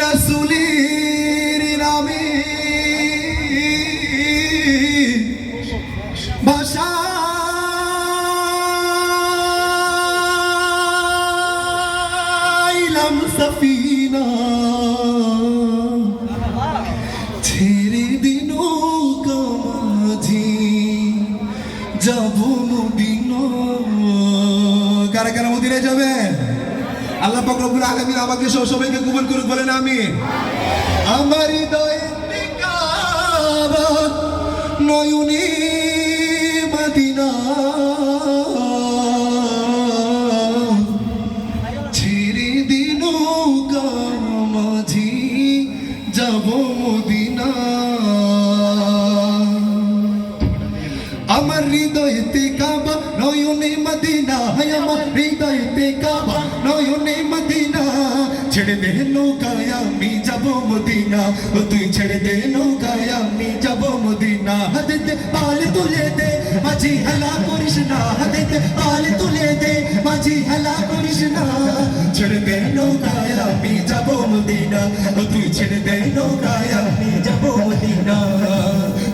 রাসূলের নামে ভাসাইলাম সফিনা ছেড়ে দিন কামাঝি যাব মদিনা। কারা কারা মদিনায় যাবেন? আল্লাহ পাক রব্বুল আলামিন আমাকে সহ সবাইকে কবুল করুক, বলেন আমিন। আমার হৃদয়ে কাবা নয়নে মদিনা ছেড়ে দিন কামাঝি যাব মদিনা। আমার হৃদয়েতে কাবা নয়নে মদিনা, হায় আমার হৃদয়েতে কাবা নয়নে মদিনা। ছেড়ে দে নৌকায় আমি যাব মদিনা, ও তুই ছেড়ে দে নৌকায় আমি যাব মদিনা। হাতে পাল তুলে দে মাঝি হেলা করিস না, হাতে পাল তুলে দে মাঝি হেলা করিস না। ছেড়ে দে নৌকায় আমি যাব মদিনা, ও তুই ছেড়ে দে নৌকায় আমি যাব মদিনা।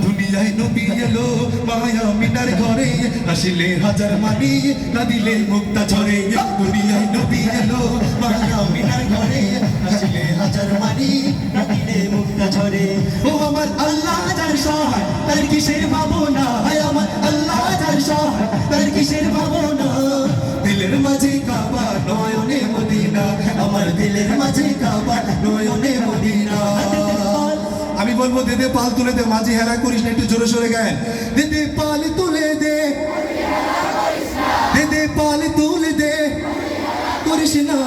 দুনিয়ায় নবী এলো মায়া মিনার ঘরে, আসিলে হাজার মানি কাঁদিলে মুক্তা ঝরে। দুনিয়ায় নবী এলো মায়া মিনার ঘরে, আসিলে হাজার মানি কাঁদিলে মুক্তা ঝরে। ও আমার আল্লাহ যার সহায় তার কিসের ভাবনা, হায় আমার আল্লাহ যার সহায় তার কিসের ভাবনা। দিলের মাঝে কাবা নয়নে মদিনা, আমার দিলের মাঝে কাবা নয়নে মদিনা। আমি বলবো দে দে পাল তুলে দে, মাঝি হেরা করিস না, একটু জোরে সোরে গায়েন। দে দে পাল তুলে দে, দে দে পাল তুলে দে করিস না।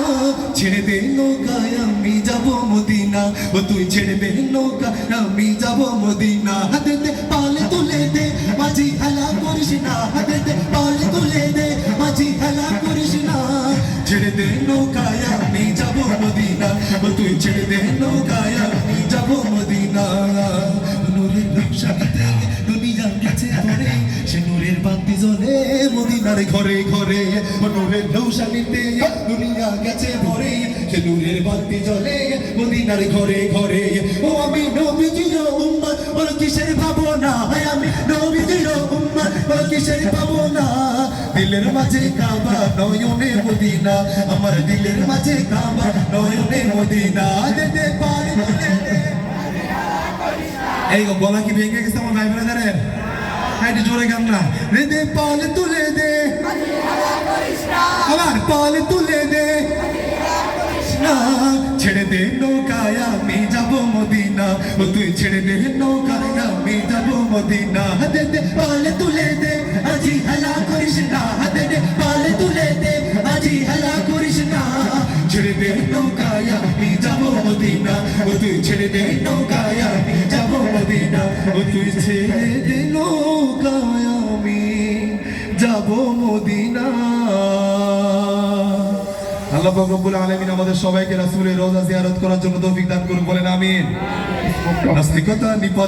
ছেড়ে দে নৌকায় আমি যাব মদিনা, ও তুই ছেড়ে দে নৌকায় আমি যাব মদিনা। হাতে দে পাল তুলে দে মাঝি হেলা করিস না, হাতে দে পাল তুলে দে মাঝি হেলা করিস না। ছেড়ে দে নৌকায় আমি যাব মদিনা, ও তুই ছেড়ে দে নৌকায় আমি যাব মদিনা। নূরের রূপসাতে দুনিয়া গেছে ধরে, সে নূরের বাতি জ্বলে মদিনার ঘরে ঘরে। নূরের রৌশানীতে দুনিয়া গেছে ভরে, সে নূরের বাতি জ্বলে মদিনার ঘরে ঘরে। ও আমি নবীজির উম্মত, ওর কিসের ভাবনা, আমি নবীজির উম্মত, ওর কিসের ভাবনা। দিলের মাঝে কাবা নয়নে মদিনা, আমার দিলের মাঝে কাবা নয়নে মদিনা। দে দে পাল তুলে দে। এই গলা কি ভেঙে গেছে আমার ভাই ব্রাদারের? হ্যাঁ জোরে গান না। দে দে পাল তুলে দে, আমার পাল তুলে দে না। ছেড়ে দে নৌকায় আমি যাব মদিনা, ও তুই ছেড়ে দে নৌকায় আমি যাব মদিনা। দে দে পাল তুলে দে আজি হেলা করিস না, দে দে পাল তুলে দে আজি হেলা করিস না। ছেড়ে দে নৌকায় আমি যাব মদিনা, ও তুই ছেড়ে দে নৌকায় আমি যাব মদিনা। ও তুই ছেড়ে দে নৌকায় আমি যাব মদিনা। আল্লাহ পাক রব্বুল আলামিন আমাদের সবাইকে রাসূলের রওজা জিয়ারত করার জন্য তৌফিক দান করুন, বলেন আমিন। নাস্তিকতা নিপদ